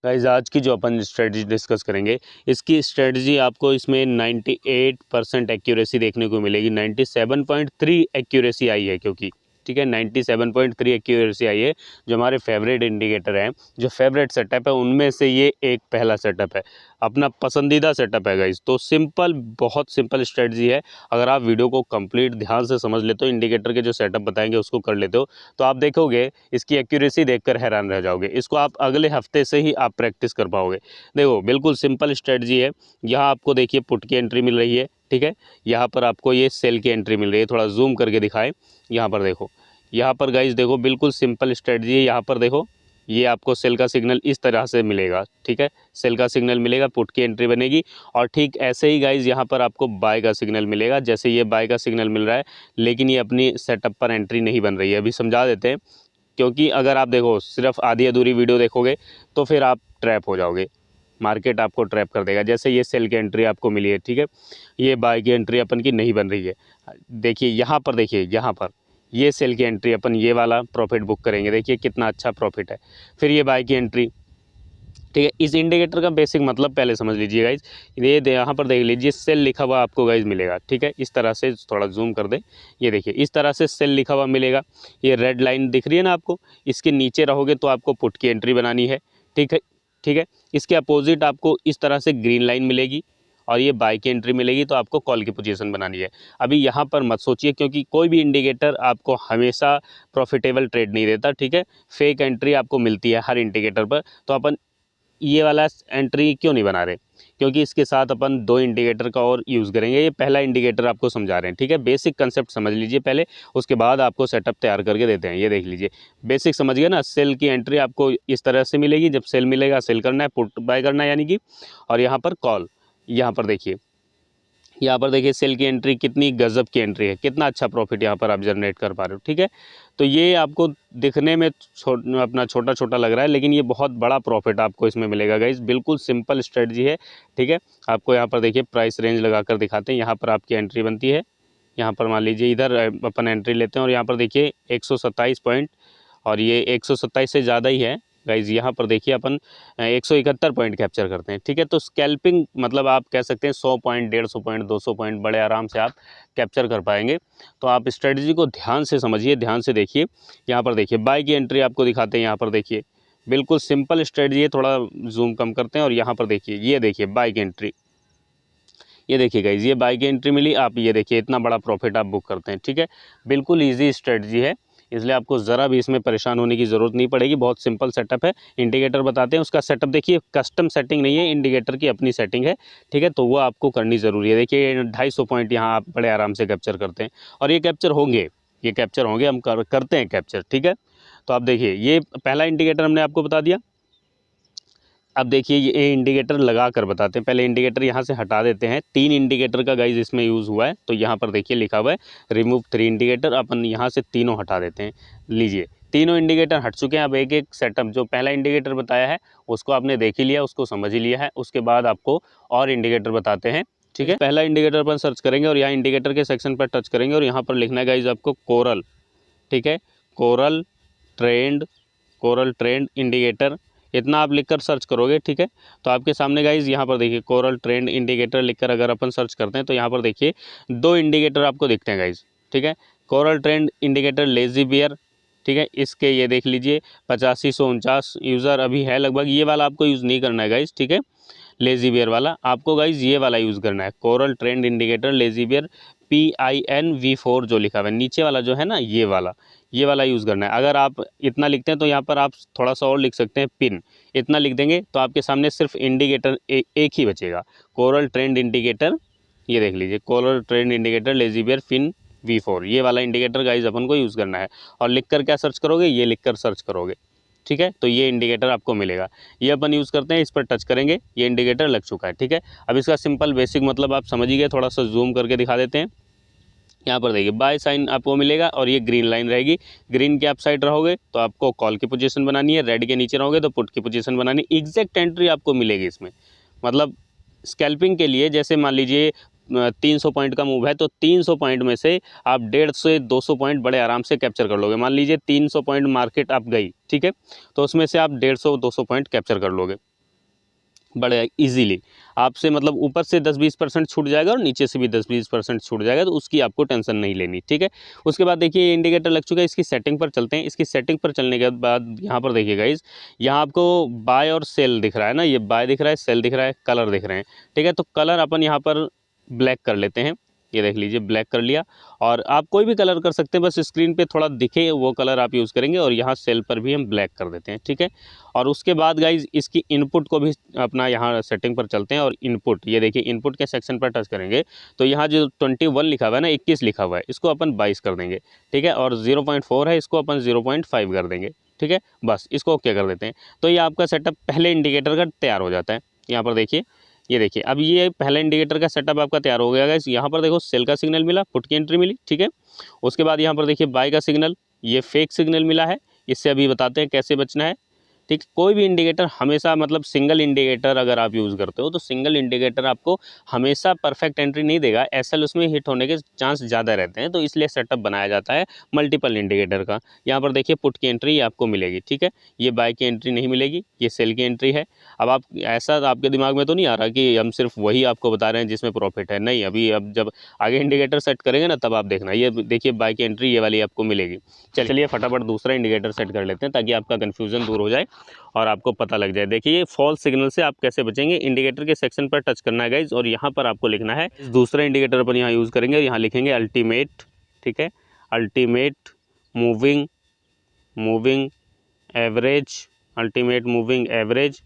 Guys आज की जो अपन स्ट्रेटजी डिस्कस करेंगे, इसकी स्ट्रेटजी आपको इसमें 98% एक्यूरेसी देखने को मिलेगी। 97.3 एक्यूरेसी आई है, क्योंकि ठीक है 97.3 एक्यूरेसी आई है। जो हमारे फेवरेट इंडिकेटर हैं, जो फेवरेट सेटअप है, उनमें से ये एक पहला सेटअप है, अपना पसंदीदा सेटअप है गाइज। तो सिंपल, बहुत सिंपल स्ट्रेटजी है। अगर आप वीडियो को कंप्लीट ध्यान से समझ लेते हो, इंडिकेटर के जो सेटअप बताएंगे उसको कर लेते हो, तो आप देखोगे इसकी एक्यूरेसी देखकर हैरान रह जाओगे। इसको आप अगले हफ्ते से ही आप प्रैक्टिस कर पाओगे। देखो बिल्कुल सिंपल स्ट्रेटजी है। यहाँ आपको देखिए पुट की एंट्री मिल रही है, ठीक है। यहाँ पर आपको ये सेल की एंट्री मिल रही है। थोड़ा जूम करके दिखाएं, यहाँ पर देखो, यहाँ पर गाइज देखो बिल्कुल सिंपल स्ट्रेटजी है। यहाँ पर देखो, ये आपको सेल का सिग्नल इस तरह से मिलेगा, ठीक है। सेल का सिग्नल मिलेगा, पुट की एंट्री बनेगी, और ठीक ऐसे ही गाइज यहाँ पर आपको बाय का सिग्नल मिलेगा। जैसे ये बाय का सिग्नल मिल रहा है, लेकिन ये अपनी सेटअप पर एंट्री नहीं बन रही है। अभी समझा देते हैं, क्योंकि अगर आप देखो सिर्फ आधी अधूरी वीडियो देखोगे तो फिर आप ट्रैप हो जाओगे, मार्केट आपको ट्रैप कर देगा। जैसे ये सेल की एंट्री आपको मिली है, ठीक है, ये बाय की एंट्री अपन की नहीं बन रही है। देखिए यहाँ पर, देखिए यहाँ पर ये सेल की एंट्री अपन ये वाला प्रॉफिट बुक करेंगे, देखिए कितना अच्छा प्रॉफिट है। फिर ये बाय की एंट्री, ठीक है। इस इंडिकेटर का बेसिक मतलब पहले समझ लीजिए गाइज। ये यहाँ पर देख लीजिए सेल लिखा हुआ आपको गाइज मिलेगा, ठीक है। इस तरह से थोड़ा जूम कर दे, ये देखिए इस तरह से सेल लिखा हुआ मिलेगा। ये रेड लाइन दिख रही है ना आपको, इसके नीचे रहोगे तो आपको पुट की एंट्री बनानी है, ठीक है, ठीक है। इसके अपोजिट आपको इस तरह से ग्रीन लाइन मिलेगी, और ये बाय की एंट्री मिलेगी, तो आपको कॉल की पोजीशन बनानी है। अभी यहाँ पर मत सोचिए, क्योंकि कोई भी इंडिकेटर आपको हमेशा प्रॉफिटेबल ट्रेड नहीं देता, ठीक है। फेक एंट्री आपको मिलती है हर इंडिकेटर पर। तो अपन ये वाला एंट्री क्यों नहीं बना रहे, क्योंकि इसके साथ अपन दो इंडिकेटर का और यूज़ करेंगे। ये पहला इंडिकेटर आपको समझा रहे हैं, ठीक है। बेसिक कंसेप्ट समझ लीजिए पहले, उसके बाद आपको सेटअप तैयार करके देते हैं। ये देख लीजिए, बेसिक समझ गए ना। सेल की एंट्री आपको इस तरह से मिलेगी, जब सेल मिलेगा सेल करना है, पुट बाय करना है यानी कि, और यहाँ पर कॉल। यहाँ पर देखिए, यहाँ पर देखिए सेल की एंट्री कितनी गजब की एंट्री है, कितना अच्छा प्रॉफिट यहाँ पर आप जनरेट कर पा रहे हो, ठीक है। तो ये आपको दिखने में अपना छोटा छोटा लग रहा है, लेकिन ये बहुत बड़ा प्रॉफिट आपको इसमें मिलेगा गाइज। बिल्कुल सिंपल स्ट्रेटजी है, ठीक है। आपको यहाँ पर देखिए प्राइस रेंज लगा कर दिखाते हैं। यहाँ पर आपकी एंट्री बनती है, यहाँ पर मान लीजिए इधर अपन एंट्री लेते हैं, और यहाँ पर देखिए 127 पॉइंट, और ये 127 से ज़्यादा ही है गाइज। यहाँ पर देखिए अपन 171 पॉइंट कैप्चर करते हैं, ठीक है। तो स्कैल्पिंग मतलब आप कह सकते हैं 100 पॉइंट, 150 पॉइंट, 200 पॉइंट बड़े आराम से आप कैप्चर कर पाएंगे। तो आप स्ट्रेटजी को ध्यान से समझिए, ध्यान से देखिए। यहाँ पर देखिए बाय की एंट्री आपको दिखाते हैं। यहाँ पर देखिए बिल्कुल सिंपल स्ट्रेटजी है, थोड़ा जूम कम करते हैं, और यहाँ पर देखिए, ये देखिए बाय की एंट्री, ये देखिए गाइज, ये बाय की एंट्री मिली, आप ये देखिए इतना बड़ा प्रॉफिट आप बुक करते हैं, ठीक है। बिल्कुल ईजी स्ट्रेटजी है, इसलिए आपको ज़रा भी इसमें परेशान होने की ज़रूरत नहीं पड़ेगी। बहुत सिंपल सेटअप है। इंडिकेटर बताते हैं, उसका सेटअप देखिए, कस्टम सेटिंग नहीं है, इंडिकेटर की अपनी सेटिंग है, ठीक है। तो वो आपको करनी ज़रूरी है। देखिए 250 पॉइंट यहाँ आप बड़े आराम से कैप्चर करते हैं, और ये कैप्चर होंगे, ये कैप्चर होंगे, हम करते हैं कैप्चर, ठीक है। तो आप देखिए ये पहला इंडिकेटर हमने आपको बता दिया। अब देखिए ये इंडिकेटर लगा कर बताते हैं। पहले इंडिकेटर यहाँ से हटा देते हैं। 3 इंडिकेटर का गाइज इसमें यूज़ हुआ है, तो यहाँ पर देखिए लिखा हुआ है रिमूव 3 इंडिकेटर। अपन यहाँ से तीनों हटा देते हैं। लीजिए तीनों इंडिकेटर हट चुके हैं। अब एक एक सेटअप, जो पहला इंडिकेटर बताया है उसको आपने देख ही लिया, उसको समझ ही लिया है। उसके बाद आपको और इंडिकेटर बताते हैं, ठीक है। पहला इंडिकेटर पर सर्च करेंगे, और यहाँ इंडिकेटर के सेक्शन पर टच करेंगे, और यहाँ पर लिखना है गाइज आपको कोरल, ठीक है। Coral trend, coral trend indicator, इतना आप लिखकर सर्च करोगे, ठीक है। तो आपके सामने गाइज यहाँ पर देखिए कोरल ट्रेंड इंडिकेटर लिखकर अगर अपन सर्च करते हैं, तो यहाँ पर देखिए 2 इंडिकेटर आपको दिखते हैं गाइज, ठीक है। Coral trend indicator lazy bear, ठीक है। इसके ये देख लीजिए 8549 यूज़र अभी है लगभग। ये वाला आपको यूज़ नहीं करना है गाइज, ठीक है। लेजी बियर वाला आपको गाइज ये वाला यूज़ करना है, coral trend indicator lazy bear PINV4 जो लिखा हुआ है नीचे वाला जो है ना, ये वाला यूज़ करना है। अगर आप इतना लिखते हैं तो यहाँ पर आप थोड़ा सा और लिख सकते हैं पिन, इतना लिख देंगे तो आपके सामने सिर्फ इंडिकेटर एक ही बचेगा, कोरल ट्रेंड इंडिकेटर। ये देख लीजिए coral trend indicator lazy bear pin V4, ये वाला इंडिकेटर गाइज अपन को यूज़ करना है। और लिख कर क्या सर्च करोगे, ये लिख कर सर्च करोगे, ठीक है। तो ये इंडिकेटर आपको मिलेगा, ये अपन यूज़ करते हैं। इस पर टच करेंगे, ये इंडिकेटर लग चुका है, ठीक है। अब इसका सिंपल बेसिक मतलब आप समझ ही गए, थोड़ा सा जूम करके दिखा देते हैं। यहाँ पर देखिए बाय साइन आपको मिलेगा, और ये ग्रीन लाइन रहेगी। ग्रीन के आप साइड रहोगे तो आपको कॉल की पोजीशन बनानी है, रेड के नीचे रहोगे तो पुट की पोजीशन बनानी है। एग्जैक्ट एंट्री आपको मिलेगी इसमें। मतलब स्कैल्पिंग के लिए जैसे मान लीजिए 300 पॉइंट का मूव है, तो 300 पॉइंट में से आप 150 से 200 पॉइंट बड़े आराम से कैप्चर कर लोगे। मान लीजिए 300 पॉइंट मार्केट आप गई, ठीक है, तो उसमें से आप 150-200 पॉइंट कैप्चर कर लोगे। बड़े इजीली आपसे, मतलब ऊपर से 10-20% छूट जाएगा और नीचे से भी 10-20% छूट जाएगा, तो उसकी आपको टेंशन नहीं लेनी, ठीक है। उसके बाद देखिए ये इंडिकेटर लग चुका है, इसकी सेटिंग पर चलते हैं। इसकी सेटिंग पर चलने के बाद यहाँ पर देखिए गाइस, यहाँ आपको बाय और सेल दिख रहा है ना, ये बाय दिख रहा है, सेल दिख रहा है, कलर दिख रहे हैं, ठीक है। तो कलर अपन यहाँ पर ब्लैक कर लेते हैं, ये देख लीजिए ब्लैक कर लिया। और आप कोई भी कलर कर सकते हैं, बस स्क्रीन पे थोड़ा दिखे वो कलर आप यूज़ करेंगे। और यहाँ सेल पर भी हम ब्लैक कर देते हैं, ठीक है। और उसके बाद गाइज इसकी इनपुट को भी अपना यहाँ सेटिंग पर चलते हैं, और इनपुट ये देखिए इनपुट के सेक्शन पर टच करेंगे तो यहाँ जो 21 लिखा हुआ है ना, 21 लिखा हुआ है, इसको अपन 22 कर देंगे, ठीक है। और 0.4 है, इसको अपन 0.5 कर देंगे, ठीक है। बस इसको ओके कर देते हैं। तो ये आपका सेटअप पहले इंडिकेटर का तैयार हो जाता है। यहाँ पर देखिए, ये देखिए अब ये पहले इंडिकेटर का सेटअप आपका तैयार हो गया गाइस। यहाँ पर देखो सेल का सिग्नल मिला, पुट की एंट्री मिली, ठीक है। उसके बाद यहाँ पर देखिए बाय का सिग्नल, ये फेक सिग्नल मिला है। इससे अभी बताते हैं कैसे बचना है, ठीक। कोई भी इंडिकेटर हमेशा, मतलब सिंगल इंडिकेटर अगर आप यूज़ करते हो तो सिंगल इंडिकेटर आपको हमेशा परफेक्ट एंट्री नहीं देगा, एसएल उसमें हिट होने के चांस ज़्यादा रहते हैं। तो इसलिए सेटअप बनाया जाता है मल्टीपल इंडिकेटर का। यहाँ पर देखिए पुट की एंट्री आपको मिलेगी, ठीक है। ये बाय की एंट्री नहीं मिलेगी, ये सेल की एंट्री है। अब आप ऐसा आपके दिमाग में तो नहीं आ रहा कि हम सिर्फ वही आपको बता रहे हैं जिसमें प्रॉफिट है, नहीं। अभी अब जब आगे इंडिकेटर सेट करेंगे ना तब आप देखना, ये देखिए बाय की एंट्री ये वाली आपको मिलेगी। चलिए फटाफट दूसरा इंडिकेटर सेट कर लेते हैं ताकि आपका कन्फ्यूज़न दूर हो जाए और आपको पता लग जाए। देखिए ये फॉल्स सिग्नल से आप कैसे बचेंगे, इंडिकेटर के सेक्शन पर टच करना है गाइज, और यहाँ पर आपको लिखना है दूसरा इंडिकेटर अपन यहाँ यूज़ करेंगे। यहाँ लिखेंगे अल्टीमेट, ठीक है, ultimate moving average, ultimate moving average,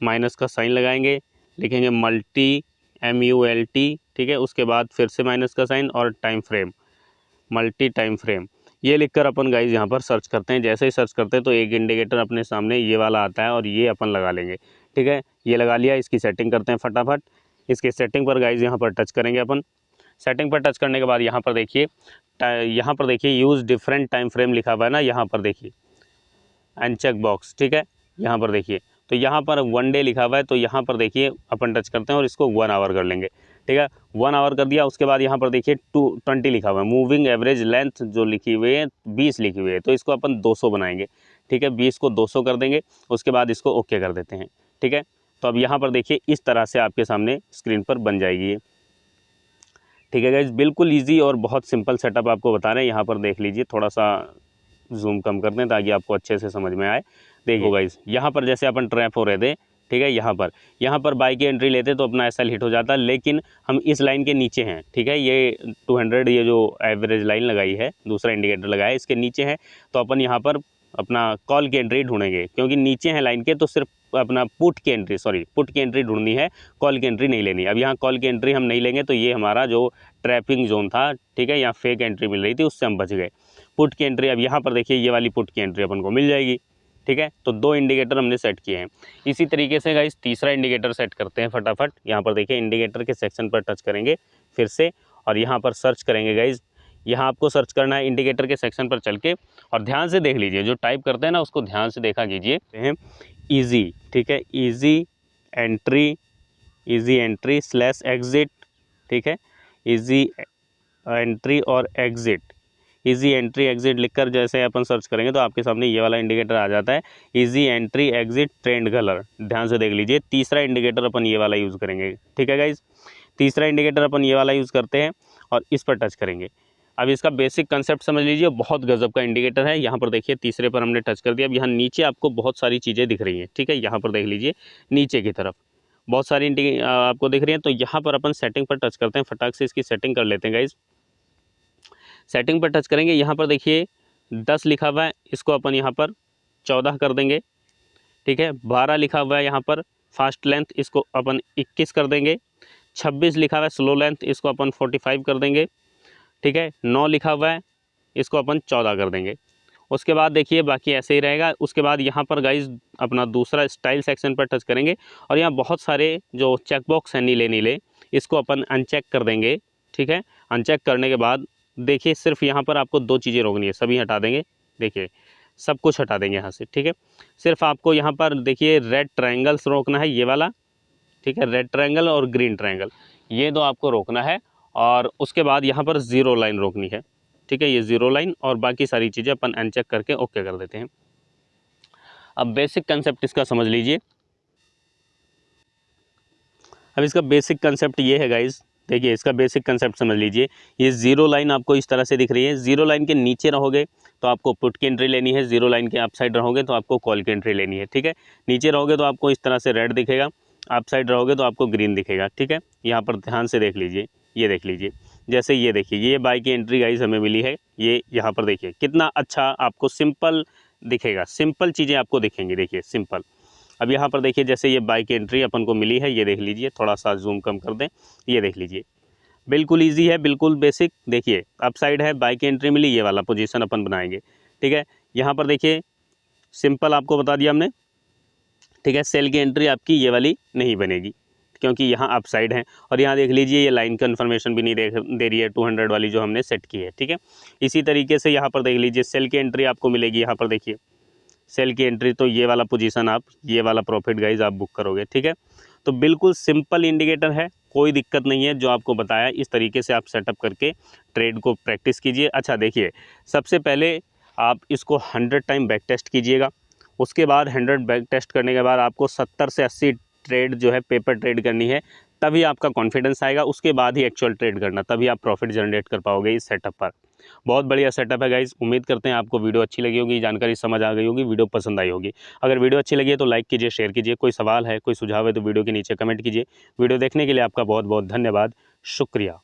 minus का साइन लगाएंगे, लिखेंगे मल्टी MULT, ठीक है। उसके बाद फिर से माइनस का साइन और time frame, multi time frame. ये लिखकर अपन गाइज यहाँ पर सर्च करते हैं। जैसे ही सर्च करते हैं तो एक इंडिकेटर अपने सामने ये वाला आता है और ये अपन लगा लेंगे, ठीक है। ये लगा लिया, इसकी सेटिंग करते हैं फटाफट। इसकी सेटिंग पर गाइज यहाँ पर टच करेंगे अपन। सेटिंग पर टच करने के बाद यहाँ पर देखिए यूज़ डिफरेंट टाइम फ्रेम लिखा हुआ है ना, यहाँ पर देखिए अनचेक बॉक्स, ठीक है। यहाँ पर देखिए तो यहाँ पर 1 डे लिखा हुआ है, तो यहाँ पर देखिए अपन टच करते हैं और इसको 1 आवर कर लेंगे, ठीक है। 1 आवर कर दिया। उसके बाद यहाँ पर देखिए 20 लिखा हुआ है, मूविंग एवरेज लेंथ जो लिखी हुई है 20 लिखी हुई है, तो इसको अपन 200 बनाएंगे, ठीक है। 20 को 200 कर देंगे। उसके बाद इसको ओके कर देते हैं, ठीक है। तो अब यहाँ पर देखिए इस तरह से आपके सामने स्क्रीन पर बन जाएगी ये, ठीक है गाइज। बिल्कुल ईजी और बहुत सिंपल सेटअप आपको बता रहे हैं। यहाँ पर देख लीजिए, थोड़ा सा जूम कम कर दें ताकि आपको अच्छे से समझ में आए। देखो गाइस, यहाँ पर जैसे अपन ट्रैप हो रहे थे, ठीक है, यहाँ पर बाई की एंट्री लेते तो अपना एसएल हिट हो जाता, लेकिन हम इस लाइन के नीचे हैं, ठीक है। ये 200 ये जो एवरेज लाइन लगाई है, दूसरा इंडिकेटर लगाया है, इसके नीचे है। तो अपन यहाँ पर अपना कॉल की एंट्री ढूंढेंगे, क्योंकि नीचे है लाइन के, तो सिर्फ अपना पुट की एंट्री ढूंढनी है, कॉल की एंट्री नहीं लेनी। अब यहाँ कॉल की एंट्री हम नहीं लेंगे तो ये हमारा जो ट्रैपिंग जोन था, ठीक है, यहाँ फेक एंट्री मिल रही थी, उससे हम बच गए। पुट की एंट्री, अब यहाँ पर देखिए ये वाली पुट की एंट्री अपन को मिल जाएगी, ठीक है। तो 2 इंडिकेटर हमने सेट किए हैं। इसी तरीके से गाइस तीसरा इंडिकेटर सेट करते हैं फटाफट। यहाँ पर देखिए इंडिकेटर के सेक्शन पर टच करेंगे फिर से, और यहाँ पर सर्च करेंगे गाइस। यहाँ आपको सर्च करना है इंडिकेटर के सेक्शन पर चल के, और ध्यान से देख लीजिए, जो टाइप करते हैं ना उसको ध्यान से देखा कीजिए। ईजी, ठीक है, ईजी एंट्री स्लैश एग्जिट, ठीक है, ईजी एंट्री और एग्जिट, ईजी एंट्री एग्जिट लिखकर जैसे अपन सर्च करेंगे तो आपके सामने ये वाला इंडिकेटर आ जाता है, easy entry exit trend colour. ध्यान से देख लीजिए, तीसरा इंडिकेटर अपन ये वाला यूज़ करेंगे, ठीक है गाइज। तीसरा इंडिकेटर अपन ये वाला यूज़ करते हैं और इस पर टच करेंगे। अब इसका बेसिक कंसेप्ट समझ लीजिए, बहुत गजब का इंडिकेटर है। यहाँ पर देखिए तीसरे पर हमने टच कर दिया। अब यहाँ नीचे आपको बहुत सारी चीज़ें दिख रही हैं, ठीक है। यहाँ पर देख लीजिए नीचे की तरफ बहुत सारी आपको दिख रही हैं। तो यहाँ पर अपन सेटिंग पर टच करते हैं, फटाक से इसकी सेटिंग कर लेते हैं गाइज। सेटिंग पर टच करेंगे, यहाँ पर देखिए 10 लिखा हुआ है, इसको अपन यहाँ पर 14 कर देंगे, ठीक है। 12 लिखा हुआ है यहाँ पर फास्ट लेंथ, इसको अपन 21 कर देंगे। 26 लिखा हुआ है स्लो लेंथ, इसको अपन 45 कर देंगे, ठीक है। 9 लिखा हुआ है, इसको अपन 14 कर देंगे। उसके बाद देखिए बाकी ऐसे ही रहेगा। उसके बाद यहाँ पर गाइज अपना दूसरा स्टाइल सेक्शन पर टच करेंगे, और यहाँ बहुत सारे जो चेक बॉक्स हैं नीले नीले, इसको अपन अनचेक कर देंगे, ठीक है। अनचेक करने के बाद देखिए सिर्फ यहाँ पर आपको 2 चीज़ें रोकनी है, सभी हटा देंगे, देखिए सब कुछ हटा देंगे यहाँ से, ठीक है। सिर्फ आपको यहाँ पर देखिए रेड ट्रायंगल्स रोकना है, ये वाला, ठीक है, रेड ट्रायंगल और ग्रीन ट्रायंगल, ये 2 आपको रोकना है। और उसके बाद यहाँ पर 0 लाइन रोकनी है, ठीक है, ये 0 लाइन, और बाकी सारी चीज़ें अपन अनचेक करके ओके कर देते हैं। अब बेसिक कंसेप्ट इसका समझ लीजिए। अब इसका बेसिक कंसेप्ट ये है गाइस, देखिए इसका बेसिक कंसेप्ट समझ लीजिए। ये जीरो लाइन आपको इस तरह से दिख रही है, जीरो लाइन के नीचे रहोगे तो आपको पुट की एंट्री लेनी है, जीरो लाइन के अप साइड रहोगे तो आपको कॉल की एंट्री लेनी है, ठीक है। नीचे रहोगे तो आपको इस तरह से रेड दिखेगा, अप साइड रहोगे तो आपको ग्रीन दिखेगा, ठीक है। यहाँ पर ध्यान से देख लीजिए, ये देख लीजिए, जैसे ये देखिए ये बाई की एंट्री गाइस हमें मिली है। ये यहाँ पर देखिए कितना अच्छा आपको सिंपल दिखेगा, सिंपल चीज़ें आपको दिखेंगी, देखिए सिंपल। अब यहाँ पर देखिए जैसे ये बाई की एंट्री अपन को मिली है, ये देख लीजिए, थोड़ा सा जूम कम कर दें, ये देख लीजिए बिल्कुल ईजी है, बिल्कुल बेसिक। देखिए अप साइड है, बाई की एंट्री मिली, ये वाला पोजीशन अपन बनाएंगे, ठीक है। यहाँ पर देखिए सिंपल आपको बता दिया हमने, ठीक है। सेल की एंट्री आपकी ये वाली नहीं बनेगी क्योंकि यहाँ अप साइड है, और यहाँ देख लीजिए ये लाइन कन्फर्मेशन भी नहीं दे रही है 200 वाली जो हमने सेट की है, ठीक है। इसी तरीके से यहाँ पर देख लीजिए सेल की एंट्री आपको मिलेगी, यहाँ पर देखिए सेल की एंट्री, तो ये वाला पोजीशन आप ये वाला प्रॉफिट गाइज आप बुक करोगे, ठीक है। तो बिल्कुल सिंपल इंडिकेटर है, कोई दिक्कत नहीं है। जो आपको बताया इस तरीके से आप सेटअप करके ट्रेड को प्रैक्टिस कीजिए। अच्छा देखिए, सबसे पहले आप इसको 100 टाइम बैक टेस्ट कीजिएगा, उसके बाद 100 बैक टेस्ट करने के बाद आपको 70 से 80 ट्रेड जो है पेपर ट्रेड करनी है, तभी आपका कॉन्फिडेंस आएगा। उसके बाद ही एक्चुअल ट्रेड करना, तभी आप प्रॉफिट जनरेट कर पाओगे इस सेटअप पर। बहुत बढ़िया सेटअप है गाइज। उम्मीद करते हैं आपको वीडियो अच्छी लगी होगी, जानकारी समझ आ गई होगी, वीडियो पसंद आई होगी। अगर वीडियो अच्छी लगी है तो लाइक कीजिए, शेयर कीजिए। कोई सवाल है, कोई सुझाव है तो वीडियो के नीचे कमेंट कीजिए। वीडियो देखने के लिए आपका बहुत बहुत धन्यवाद, शुक्रिया।